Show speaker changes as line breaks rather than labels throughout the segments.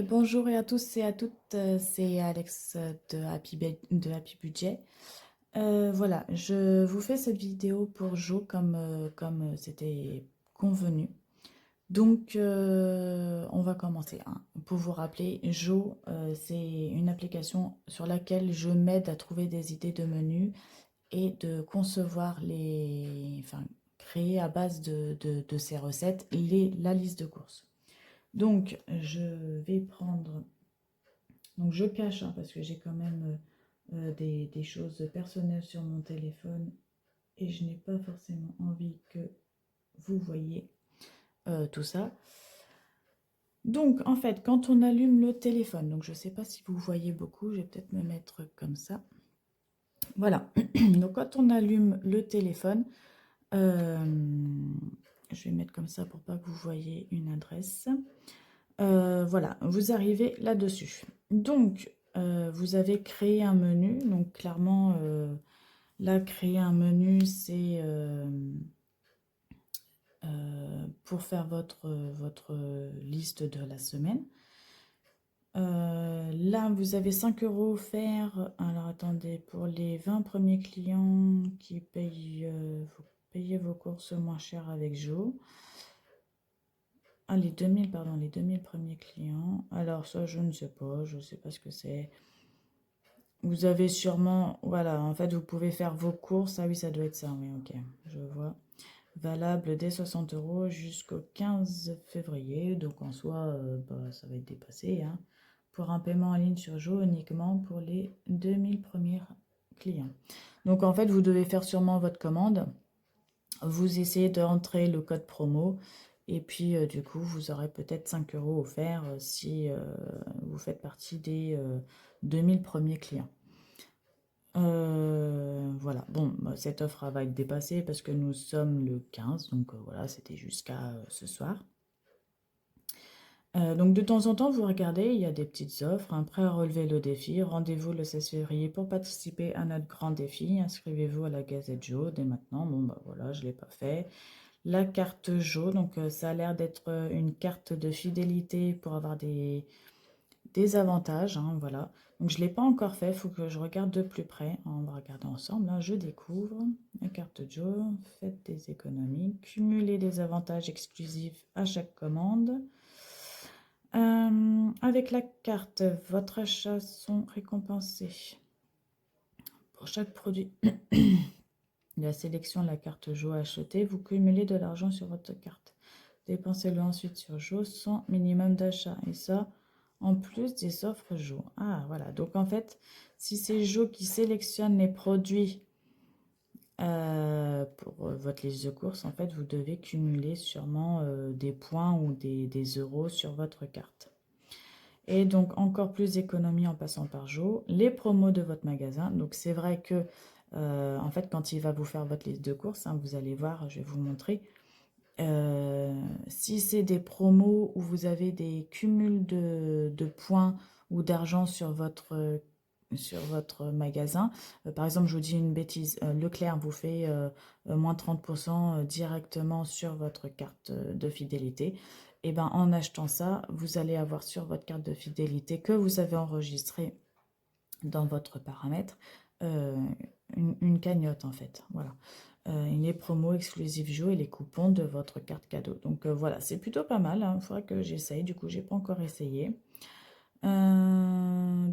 Bonjour à tous et à toutes, c'est Alex de Happy Budget. Voilà, je vous fais cette vidéo pour Jo comme c'était convenu. Donc, on va commencer, hein. Pour vous rappeler, Jo, c'est une application sur laquelle je m'aide à trouver des idées de menus et de concevoir enfin, créer à base de ces recettes la liste de courses. Donc, je vais prendre. Donc, je cache, hein, parce que j'ai quand même des choses personnelles sur mon téléphone et je n'ai pas forcément envie que vous voyez tout ça. Donc, en fait, quand on allume le téléphone, donc je ne sais pas si vous voyez beaucoup, je vais peut-être me mettre comme ça. Voilà. Donc, quand on allume le téléphone, euh, je vais mettre comme ça pour pas que vous voyez une adresse. Voilà, vous arrivez là-dessus. Donc, vous avez créé un menu. Donc, clairement, là, créer un menu, c'est pour faire votre liste de la semaine. Là, vous avez 5 euros offerts. Alors, attendez, pour les 20 premiers clients qui payent, vous payez vos courses moins cher avec Jo. Ah, les 2000, pardon, les 2000 premiers clients. Alors, ça, je ne sais pas, je ne sais pas ce que c'est. Vous avez sûrement, voilà, en fait, vous pouvez faire vos courses. Ah oui, ça doit être ça, oui, ok, je vois. Valable dès 60 euros jusqu'au 15 février. Donc, en soi, bah, ça va être dépassé, hein. Pour un paiement en ligne sur Jo uniquement pour les 2000 premiers clients. Donc, en fait, vous devez faire sûrement votre commande. Vous essayez d'entrer le code promo. Et puis, du coup, vous aurez peut-être 5 euros offerts si vous faites partie des 2000 premiers clients. Voilà, bon, bah, cette offre va être dépassée parce que nous sommes le 15, donc voilà, c'était jusqu'à ce soir. Donc de temps en temps, vous regardez, il y a des petites offres, un prêt à relever le défi. Rendez-vous le 16 février pour participer à notre grand défi. Inscrivez-vous à la Gazette Jo dès maintenant. Bon, bah voilà, je ne l'ai pas fait. La carte Jo, donc ça a l'air d'être une carte de fidélité pour avoir des avantages, hein, voilà. Donc je ne l'ai pas encore fait, il faut que je regarde de plus près. On va regarder ensemble, hein. Je découvre la carte Joe, faites des économies, cumulez des avantages exclusifs à chaque commande. Avec la carte, votre achat sont récompensés. Pour chaque produit de la sélection de la carte Joe achetée, vous cumulez de l'argent sur votre carte. Dépensez-le ensuite sur Jo sans minimum d'achat. Et ça, en plus des offres Jo. Ah, voilà. Donc, en fait, si c'est Jo qui sélectionne les produits pour votre liste de courses, en fait, vous devez cumuler sûrement des points ou des euros sur votre carte. Et donc, encore plus d'économies en passant par Jo. Les promos de votre magasin. Donc, c'est vrai que, en fait, quand il va vous faire votre liste de courses, hein, vous allez voir, je vais vous montrer. Si c'est des promos où vous avez des cumuls de points ou d'argent sur votre magasin, par exemple, je vous dis une bêtise, Leclerc vous fait moins 30% directement sur votre carte de fidélité. Et ben, en achetant ça, vous allez avoir sur votre carte de fidélité que vous avez enregistrée dans votre paramètre euh, une cagnotte en fait. Voilà. Les promos exclusifs Jo et les coupons de votre carte cadeau. Donc voilà, c'est plutôt pas mal, hein. Il faudra que j'essaye. Du coup, j'ai pas encore essayé.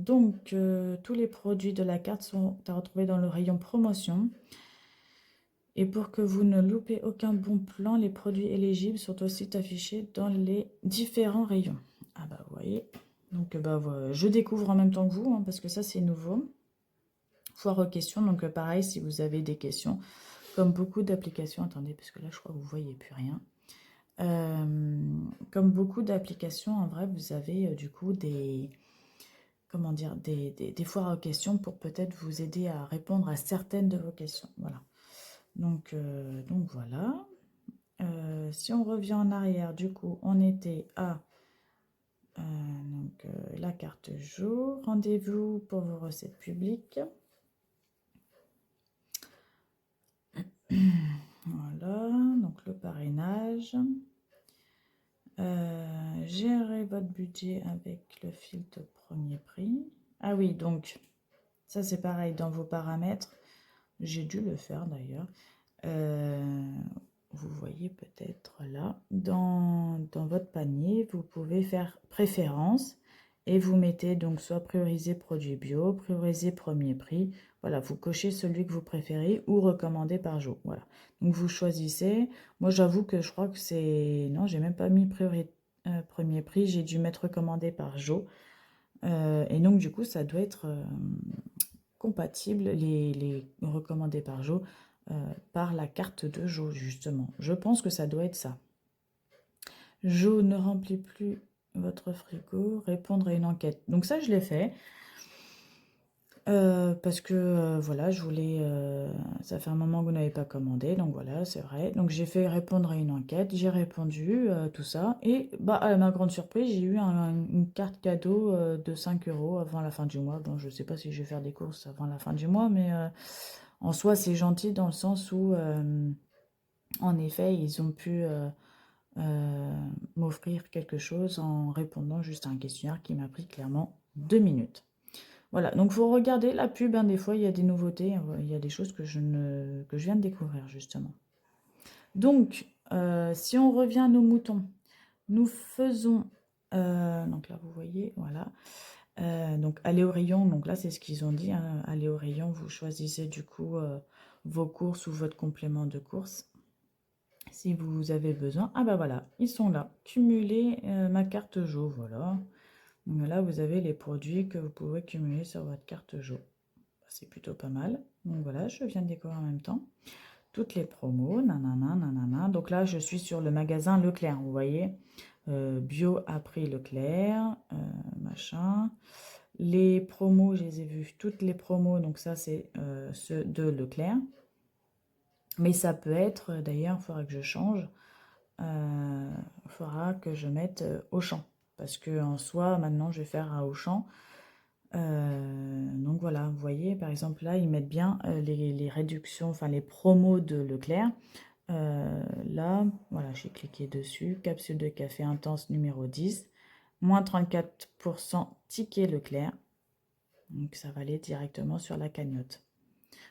Tous les produits de la carte sont à retrouver dans le rayon promotion. Et pour que vous ne loupez aucun bon plan, les produits éligibles sont aussi affichés dans les différents rayons. Ah bah vous voyez. Donc bah voilà, je découvre en même temps que vous, hein, parce que ça c'est nouveau. Foire aux questions, donc pareil, si vous avez des questions, comme beaucoup d'applications, attendez, parce que là je crois que vous ne voyez plus rien. Comme beaucoup d'applications, en vrai, vous avez du coup comment dire, des foires aux questions pour peut-être vous aider à répondre à certaines de vos questions. Voilà. Donc voilà. Si on revient en arrière, du coup, on était à la carte jour. Rendez-vous pour vos recettes publiques. Voilà, donc le parrainage. Gérez votre budget avec le filtre premier prix. Ah oui, donc ça c'est pareil dans vos paramètres. J'ai dû le faire d'ailleurs. Vous voyez peut-être là, dans votre panier, vous pouvez faire préférence et vous mettez donc soit prioriser produits bio, prioriser premier prix. Voilà, vous cochez celui que vous préférez ou recommandé par jour. Voilà. Donc vous choisissez. Moi j'avoue que je crois que c'est... Non, j'ai même pas mis premier prix, j'ai dû mettre recommandé par jour. Et donc du coup ça doit être compatible, les recommandés par jour, par la carte de Jo, justement. Je pense que ça doit être ça. Jo ne remplit plus votre frigo, répondre à une enquête. Donc ça, je l'ai fait. Parce que voilà, je voulais. Ça fait un moment que vous n'avez pas commandé, donc voilà, c'est vrai. Donc j'ai fait répondre à une enquête, j'ai répondu, tout ça. Et bah, à ma grande surprise, j'ai eu une carte cadeau de 5 € avant la fin du mois. Bon, je sais pas si je vais faire des courses avant la fin du mois, mais en soi, c'est gentil dans le sens où, en effet, ils ont pu m'offrir quelque chose en répondant juste à un questionnaire qui m'a pris clairement 2 minutes. Voilà, donc vous regardez la pub, hein, des fois il y a des nouveautés, il y a des choses que je viens de découvrir justement. Donc, si on revient à nos moutons, nous faisons, donc là vous voyez, voilà, donc aller au rayon, donc là c'est ce qu'ils ont dit, hein, aller au rayon, vous choisissez du coup vos courses ou votre complément de course, si vous avez besoin. Ah bah voilà, ils sont là, cumuler ma carte Jo, voilà. Donc là, vous avez les produits que vous pouvez cumuler sur votre carte Jo. C'est plutôt pas mal. Donc voilà, je viens de découvrir en même temps. Toutes les promos, nanana, nanana. Donc là, je suis sur le magasin Leclerc, vous voyez. Bio à prix Leclerc, machin. Les promos, je les ai vues, toutes les promos. Donc ça, c'est ceux de Leclerc. Mais ça peut être, d'ailleurs, il faudra que je change. Il faudra que je mette Auchan. Parce que en soi, maintenant, je vais faire à Auchan. Donc voilà, vous voyez, par exemple, là, ils mettent bien les réductions, enfin les promos de Leclerc. Là, voilà, j'ai cliqué dessus. Capsule de café intense numéro 10. Moins 34% ticket Leclerc. Donc ça va aller directement sur la cagnotte.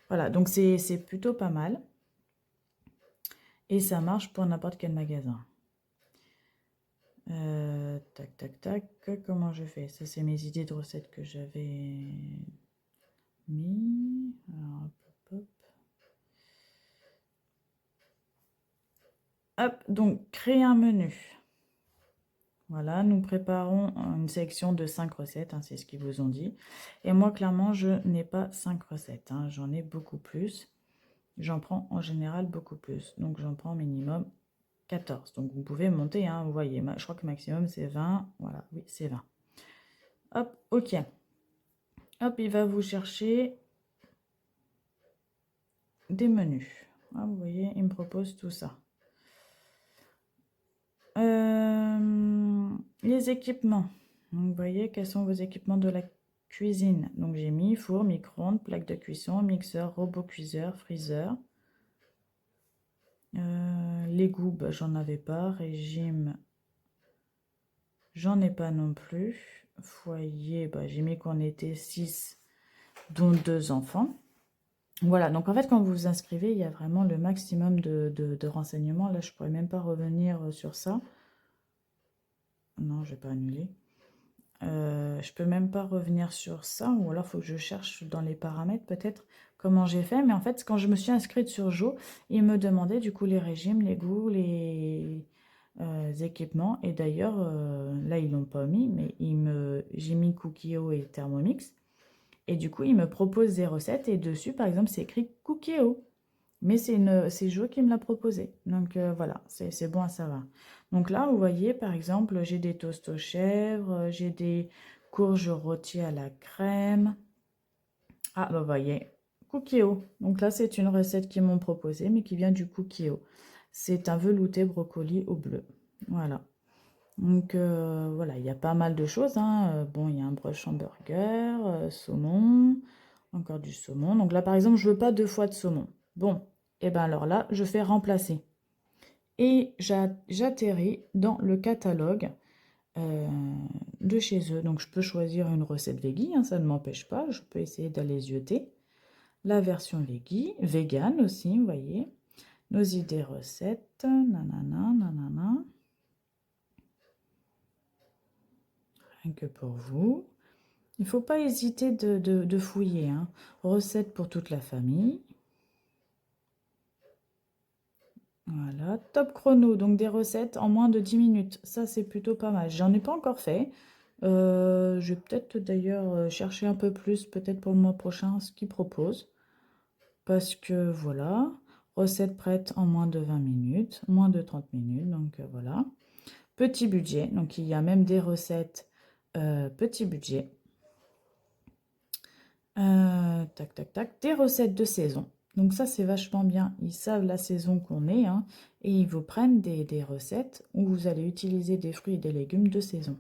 Voilà, donc c'est plutôt pas mal. Et ça marche pour n'importe quel magasin. Tac, tac, tac. Comment je fais? Ça, c'est mes idées de recettes que j'avais mis. Alors, hop, hop. Hop, donc créer un menu. Voilà, nous préparons une sélection de 5 recettes, hein, c'est ce qu'ils vous ont dit. Et moi, clairement, je n'ai pas 5 recettes, hein, j'en ai beaucoup plus. J'en prends en général beaucoup plus. Donc, j'en prends minimum 14. Donc, vous pouvez monter, hein, vous voyez, je crois que maximum, c'est 20. Voilà, oui, c'est 20. Hop, OK. Hop, il va vous chercher des menus. Ah, vous voyez, il me propose tout ça. Les équipements. Donc, vous voyez quels sont vos équipements de la cuisine. Donc, j'ai mis four, micro-ondes, plaque de cuisson, mixeur, robot cuiseur, freezer. L'égout, bah, j'en avais pas. Régime, j'en ai pas non plus. Foyer, bah, j'ai mis qu'on était 6, dont 2 enfants. Voilà, donc en fait, quand vous vous inscrivez, il y a vraiment le maximum de renseignements. Là, je ne pourrais même pas revenir sur ça. Non, je vais pas annuler. Je peux même pas revenir sur ça, ou alors il faut que je cherche dans les paramètres peut-être comment j'ai fait. Mais en fait, quand je me suis inscrite sur Jo, il me demandait du coup les régimes, les goûts, les équipements. Et d'ailleurs, là, ils l'ont pas mis, mais j'ai mis Cookio et Thermomix. Et du coup, il me propose des recettes. Et dessus, par exemple, c'est écrit Cookio. Mais c'est Jo qui me l'a proposé. Donc voilà, c'est bon à savoir. Donc là, vous voyez, par exemple, j'ai des toasts aux chèvres, j'ai des courges rôties à la crème. Ah, bah vous voyez, Cookio. Donc là, c'est une recette qu'ils m'ont proposée, mais qui vient du Cookio. C'est un velouté brocoli au bleu. Voilà. Donc voilà, il y a pas mal de choses, hein. Bon, il y a un brioche hamburger, saumon, encore du saumon. Donc là, par exemple, je veux pas 2 fois de saumon. Bon, et bien alors là, je fais remplacer. Et j'atterris dans le catalogue euh, de chez eux. Donc je peux choisir une recette veggie, hein, ça ne m'empêche pas. Je peux essayer d'aller zioter. La version veggie, vegan aussi, vous voyez. Nos idées recettes, nanana, nanana. Rien que pour vous. Il ne faut pas hésiter de fouiller, hein. Recettes pour toute la famille. Voilà, top chrono, donc des recettes en moins de 10 minutes. Ça, c'est plutôt pas mal. J'en ai pas encore fait. Je vais peut-être d'ailleurs chercher un peu plus, peut-être pour le mois prochain, ce qu'ils proposent. Parce que voilà, recette prête en moins de 20 minutes, moins de 30 minutes, donc voilà. Petit budget, donc il y a même des recettes petit budget. Tac, tac, tac. Des recettes de saison. Donc ça, c'est vachement bien. Ils savent la saison qu'on est, hein, et ils vous prennent des recettes où vous allez utiliser des fruits et des légumes de saison.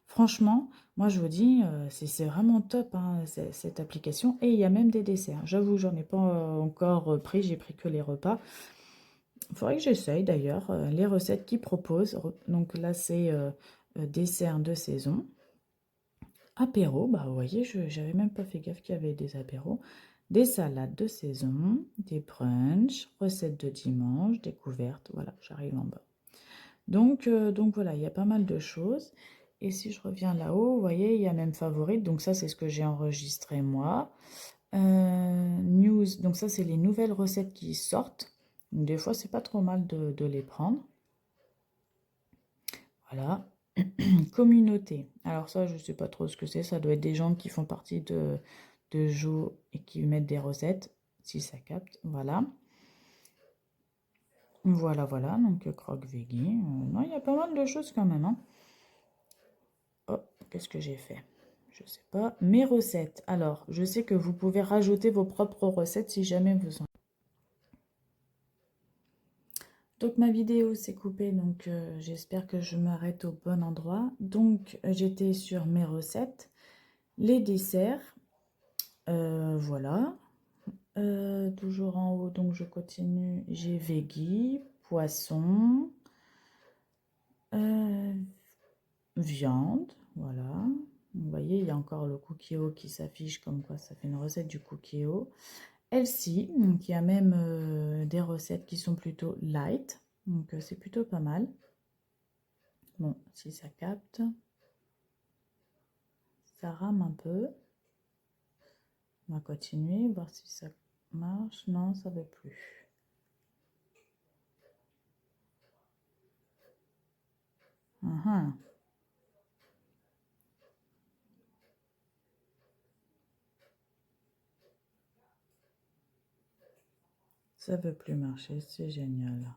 Franchement, moi je vous dis, c'est vraiment top, hein, cette application. Et il y a même des desserts. J'avoue, j'en ai pas encore pris, j'ai pris que les repas. Il faudrait que j'essaye d'ailleurs les recettes qu'ils proposent. Donc là, c'est dessert de saison. Apéro, bah vous voyez, j'avais même pas fait gaffe qu'il y avait des apéros. Des salades de saison, des brunchs, recettes de dimanche, découvertes. Voilà, j'arrive en bas. Donc voilà, il y a pas mal de choses. Et si je reviens là-haut, vous voyez, il y a même favorites. Donc ça, c'est ce que j'ai enregistré moi. News, donc ça, c'est les nouvelles recettes qui sortent. Donc des fois, c'est pas trop mal de les prendre. Voilà. Communauté. Alors ça, je sais pas trop ce que c'est. Ça doit être des gens qui font partie de Jo et qui mettent des recettes, si ça capte. Voilà. Voilà, voilà. Donc croque veggie. Non, il y a pas mal de choses quand même, hein. Oh, qu'est-ce que j'ai fait? Je sais pas. Mes recettes. Alors, je sais que vous pouvez rajouter vos propres recettes si jamais vous en... Donc ma vidéo s'est coupée, donc j'espère que je m'arrête au bon endroit. Donc j'étais sur mes recettes, les desserts, voilà. Toujours en haut, donc je continue. J'ai veggie, poisson, euh, viande, voilà. Vous voyez, il y a encore le cookie-o qui s'affiche comme quoi ça fait une recette du cookie-o. Elsie, donc il y a même des recettes qui sont plutôt light, donc c'est plutôt pas mal. Bon, si ça capte, ça rame un peu. On va continuer, voir si ça marche. Non, ça ne veut plus. Uhum. Ça ne veut plus marcher, c'est génial.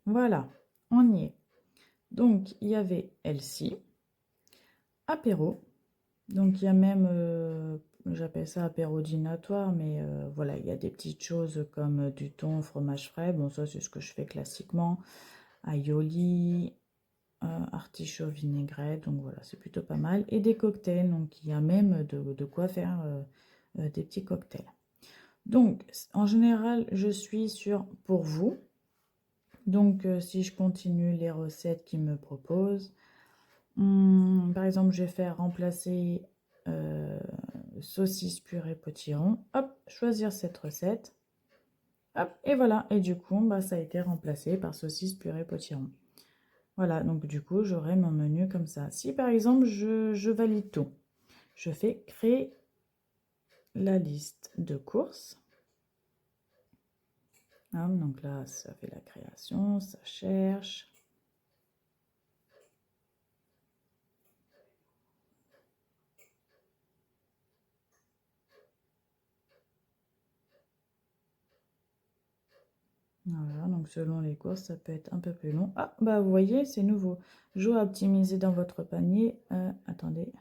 Voilà, on y est. Donc, il y avait Elsie, apéro. Donc, il y a même, j'appelle ça apéro dînatoire, mais voilà, il y a des petites choses comme du thon, fromage frais. Bon, ça, c'est ce que je fais classiquement. Aioli, artichaut vinaigrette, donc voilà, c'est plutôt pas mal. Et des cocktails, donc il y a même de quoi faire des petits cocktails. Donc, en général, je suis sur pour vous. Donc, si je continue les recettes qu'ils me proposent, par exemple, je vais faire remplacer saucisse purée potiron. Hop, choisir cette recette. Hop, et voilà. Et du coup, bah, ça a été remplacé par saucisse purée potiron. Voilà, donc du coup, j'aurai mon menu comme ça. Si par exemple, je valide tout, je fais créer la liste de courses. Hop, donc là, ça fait la création, ça cherche. Voilà, donc selon les courses, ça peut être un peu plus long. Ah, bah vous voyez, c'est nouveau. Joue à optimiser dans votre panier. Attendez,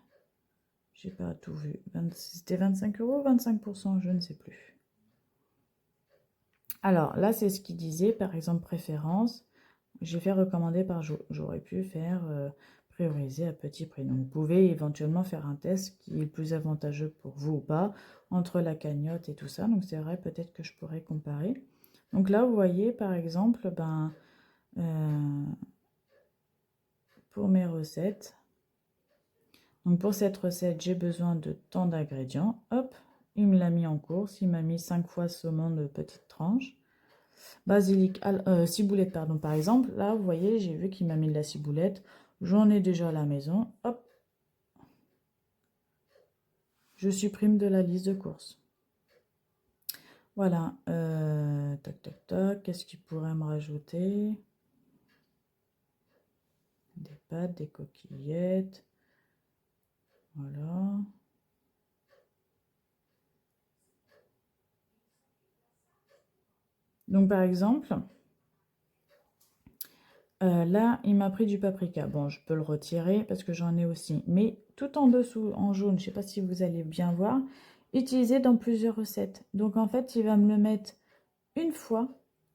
j'ai pas tout vu. C'était 25 €, 25%, je ne sais plus. Alors là, c'est ce qu'il disait, par exemple, préférence. J'ai fait recommander par jour. J'aurais pu faire prioriser à petit prix. Donc, vous pouvez éventuellement faire un test qui est plus avantageux pour vous ou pas, entre la cagnotte et tout ça. Donc, c'est vrai, peut-être que je pourrais comparer. Donc là, vous voyez, par exemple, ben, pour mes recettes, donc pour cette recette, j'ai besoin de tant d'ingrédients. Hop, il me l'a mis en course. Il m'a mis 5 fois saumon de petites tranches. Basilic, ciboulette, pardon, par exemple. Là, vous voyez, j'ai vu qu'il m'a mis de la ciboulette. J'en ai déjà à la maison. Hop, je supprime de la liste de courses. Voilà. Tac, tac, tac. Qu'est-ce qu'il pourrait me rajouter? Des pâtes, des coquillettes. Voilà. Donc, par exemple, là, il m'a pris du paprika. Bon, je peux le retirer parce que j'en ai aussi. Mais tout en dessous, en jaune, je ne sais pas si vous allez bien voir, utilisé dans plusieurs recettes. Donc, en fait, il va me le mettre une fois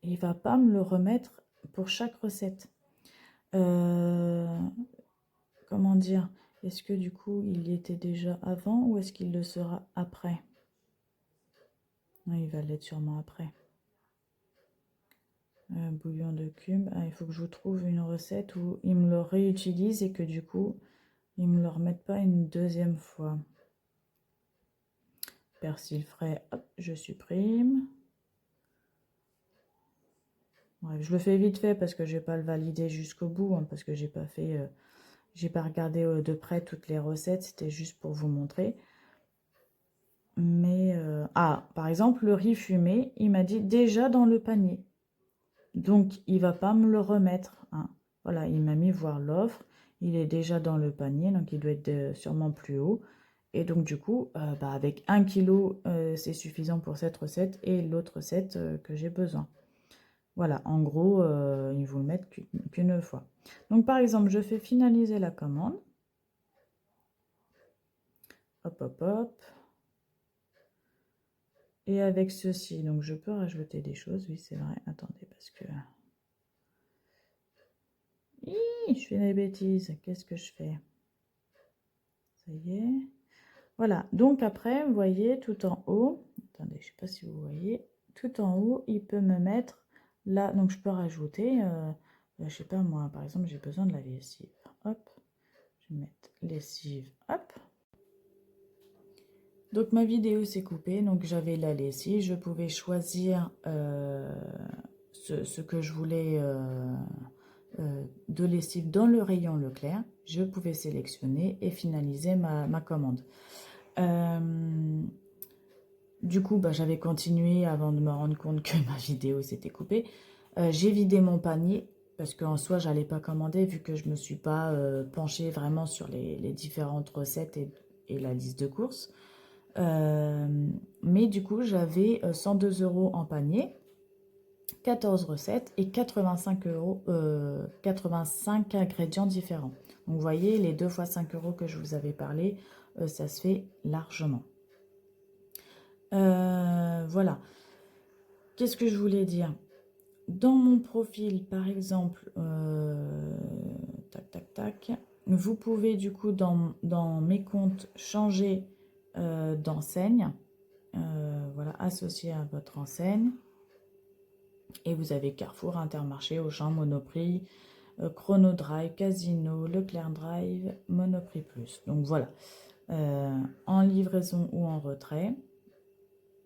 et il va pas me le remettre pour chaque recette. Comment dire? Est-ce que du coup, il y était déjà avant ou est-ce qu'il le sera après? Non, il va l'être sûrement après. Bouillon de cube. Ah, il faut que je vous trouve une recette où il me le réutilise et que du coup, ils me le remettent pas une deuxième fois. Persil frais, hop, je supprime. Bref, je le fais vite fait parce que je vais pas le valider jusqu'au bout, hein, parce que j'ai pas fait, j'ai pas regardé de près toutes les recettes, c'était juste pour vous montrer. Mais par exemple, le riz fumé, il m'a dit déjà dans le panier. Donc, il va pas me le remettre, hein. Voilà, il m'a mis voir l'offre. Il est déjà dans le panier, donc il doit être sûrement plus haut. Et donc, du coup, avec 1 kilo, c'est suffisant pour cette recette et l'autre recette que j'ai besoin. Voilà, en gros, ils vous le mettent qu'une fois. Donc, par exemple, je fais finaliser la commande. Hop, hop, hop. Et avec ceci, donc je peux rajouter des choses. Oui, c'est vrai. Attendez, parce que... je fais des bêtises. Qu'est-ce que je fais? Ça y est. Voilà. Donc après, vous voyez, tout en haut. Attendez, je ne sais pas si vous voyez. Tout en haut, il peut me mettre là. Donc je peux rajouter, je ne sais pas moi, par exemple, j'ai besoin de la lessive. Hop. Je vais mettre lessive. Hop. Donc ma vidéo s'est coupée, donc j'avais la lessive, je pouvais choisir ce que je voulais de lessive dans le rayon Leclerc. Je pouvais sélectionner et finaliser ma commande. Du coup, j'avais continué avant de me rendre compte que ma vidéo s'était coupée. J'ai vidé mon panier parce qu'en soi, j'allais pas commander vu que je me suis pas penchée vraiment sur les différentes recettes et la liste de courses. Mais du coup, j'avais 102 € en panier, 14 recettes et 85 euros, 85 ingrédients différents. Donc, vous voyez, les 2 fois 5 € que je vous avais parlé, ça se fait largement. Voilà. Qu'est-ce que je voulais dire? Dans mon profil, par exemple, tac, tac, tac, vous pouvez du coup dans mes comptes changer d'enseigne. Voilà, associé à votre enseigne. Et vous avez Carrefour, Intermarché, Auchan, Monoprix, Chronodrive, Casino, Leclerc Drive, Monoprix Plus. Donc voilà, en livraison ou en retrait.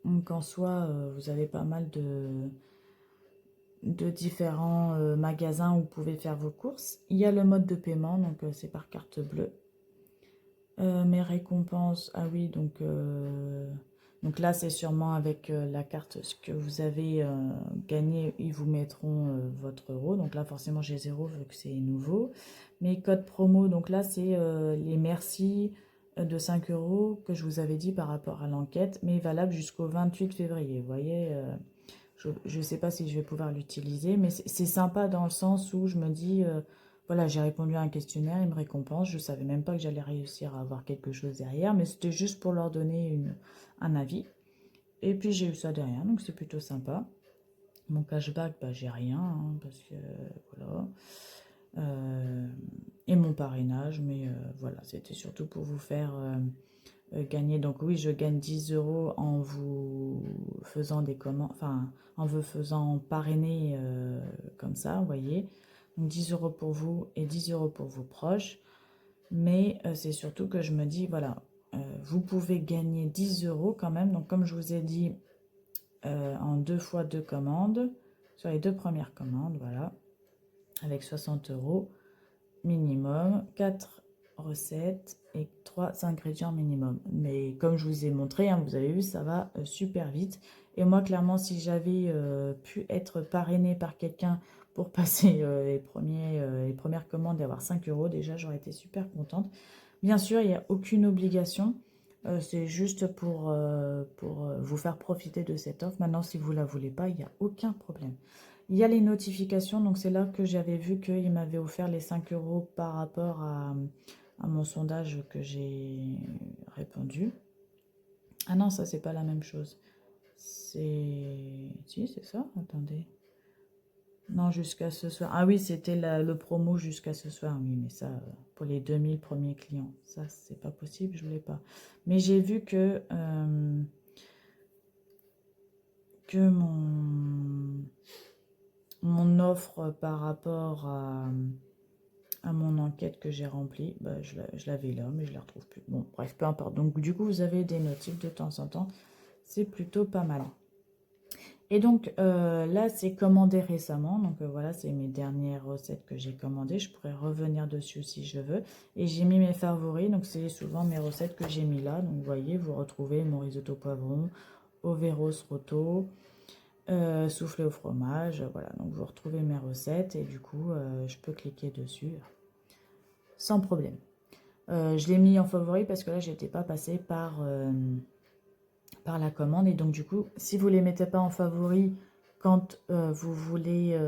Donc en soi, vous avez pas mal de différents magasins où vous pouvez faire vos courses. Il y a le mode de paiement, donc c'est par carte bleue. Mes récompenses, ah oui, donc là c'est sûrement avec la carte ce que vous avez gagné, ils vous mettront votre euro. Donc là forcément j'ai 0 vu que c'est nouveau. Mes codes promo, donc là c'est les merci de 5 € que je vous avais dit par rapport à l'enquête, mais valable jusqu'au 28 février. Vous voyez, je ne sais pas si je vais pouvoir l'utiliser, mais c'est sympa dans le sens où je me dis, voilà, j'ai répondu à un questionnaire, ils me récompensent, je ne savais même pas que j'allais réussir à avoir quelque chose derrière, mais c'était juste pour leur donner un avis. Et puis j'ai eu ça derrière, donc c'est plutôt sympa. Mon cashback, bah, j'ai rien, hein, parce que voilà. Et mon parrainage, mais voilà, c'était surtout pour vous faire gagner. Donc oui, je gagne 10 euros en vous faisant des commandes, enfin, en vous faisant parrainer comme ça, vous voyez. Donc 10 euros pour vous et 10 euros pour vos proches. Mais c'est surtout que je me dis, voilà, vous pouvez gagner 10 euros quand même. Donc comme je vous ai dit, en 2 fois 2 commandes, sur les 2 premières commandes, voilà, avec 60 euros minimum, 4 recettes et 3 ingrédients minimum. Mais comme je vous ai montré, hein, vous avez vu, ça va super vite. Et moi, clairement, si j'avais pu être parrainée par quelqu'un pour passer les premières commandes et avoir 5 euros, déjà, j'aurais été super contente. Bien sûr, il n'y a aucune obligation. C'est juste pour vous faire profiter de cette offre. Maintenant, si vous ne la voulez pas, il n'y a aucun problème. Il y a les notifications, donc c'est là que j'avais vu qu'il m'avait offert les 5 euros par rapport à mon sondage que j'ai répondu. Ah non, ça, c'est pas la même chose. C'est... Si, c'est ça? Attendez. Non, jusqu'à ce soir. Ah oui, c'était le promo jusqu'à ce soir. Oui, mais ça, pour les 2000 premiers clients, ça, c'est pas possible, je voulais pas. Mais j'ai vu que mon offre par rapport à mon enquête que j'ai remplie, bah, je l'avais là, mais je la retrouve plus. Bon, bref, peu importe. Donc, du coup, vous avez des notifs de temps en temps. C'est plutôt pas mal. Et donc là, c'est commandé récemment. Donc voilà, c'est mes dernières recettes que j'ai commandées. Je pourrais revenir dessus si je veux. Et j'ai mis mes favoris. Donc c'est souvent mes recettes que j'ai mis là. Donc vous voyez, vous retrouvez mon risotto poivron, Overos rotto, soufflé au fromage. Voilà, donc vous retrouvez mes recettes. Et du coup, je peux cliquer dessus sans problème. Je l'ai mis en favori parce que là, je n'étais pas passée par la commande. Et donc, du coup, si vous ne les mettez pas en favori quand vous voulez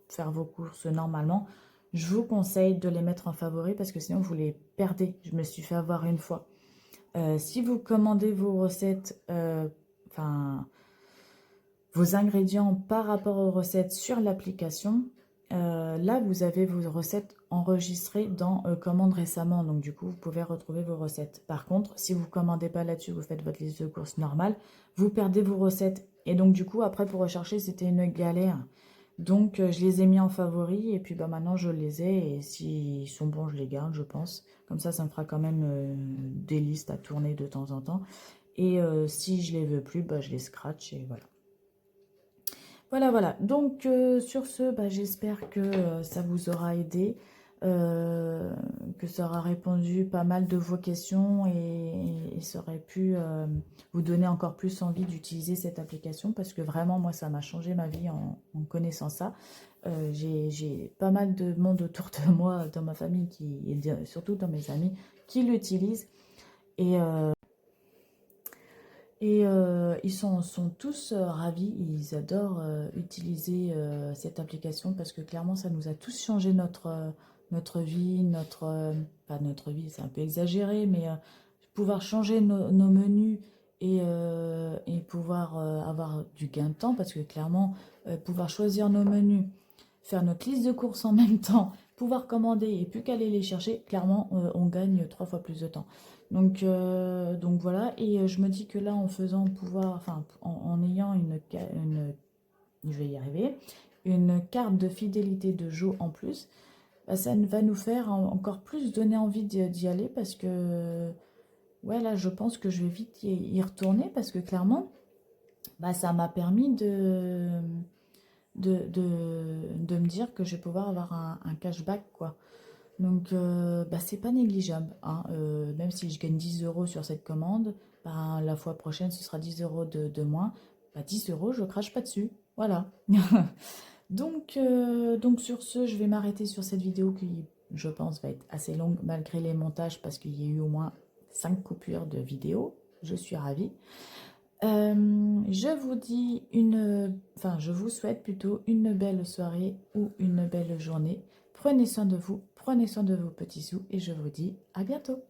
faire vos courses normalement, je vous conseille de les mettre en favori parce que sinon, vous les perdez. Je me suis fait avoir une fois. Si vous commandez vos recettes, enfin, vos ingrédients par rapport aux recettes sur l'application, là, vous avez vos recettes enregistrées dans Commande récemment. Donc, du coup, vous pouvez retrouver vos recettes. Par contre, si vous ne commandez pas là-dessus, vous faites votre liste de courses normale, vous perdez vos recettes. Et donc, du coup, après, pour rechercher, c'était une galère. Donc, je les ai mis en favori. Et puis, bah, maintenant, je les ai. Et s'ils sont bons, je les garde, je pense. Comme ça me fera quand même des listes à tourner de temps en temps. Et si je les veux plus, bah, je les scratch et voilà. Voilà, voilà. Donc, sur ce, bah, j'espère que ça vous aura aidé, que ça aura répondu pas mal de vos questions et ça aurait pu vous donner encore plus envie d'utiliser cette application parce que vraiment, moi, ça m'a changé ma vie en connaissant ça. J'ai pas mal de monde autour de moi, dans ma famille, et surtout dans mes amis, qui l'utilisent. Et ils sont tous ravis, ils adorent utiliser cette application parce que clairement ça nous a tous changé notre vie, pas notre vie, c'est un peu exagéré, mais pouvoir changer nos menus et pouvoir avoir du gain de temps parce que clairement pouvoir choisir nos menus, faire notre liste de courses en même temps, pouvoir commander et plus qu'aller les chercher, clairement on gagne 3 fois plus de temps. Donc voilà, et je me dis que là, en faisant pouvoir, enfin, en ayant je vais y arriver, une carte de fidélité de Jo en plus, bah, ça va nous faire encore plus donner envie d'y aller parce que, ouais, là, je pense que je vais vite y retourner parce que clairement, bah, ça m'a permis de me dire que je vais pouvoir avoir un cashback, quoi. Donc, bah, c'est pas négligeable, hein. Même si je gagne 10 euros sur cette commande, bah, la fois prochaine, ce sera 10 euros de moins. Bah, 10 euros, je crache pas dessus. Voilà. Donc sur ce, je vais m'arrêter sur cette vidéo qui, je pense, va être assez longue malgré les montages parce qu'il y a eu au moins 5 coupures de vidéo. Je suis ravie. Je vous dis enfin, je vous souhaite plutôt une belle soirée ou une belle journée. Prenez soin de vous, prenez soin de vos petits sous et je vous dis à bientôt.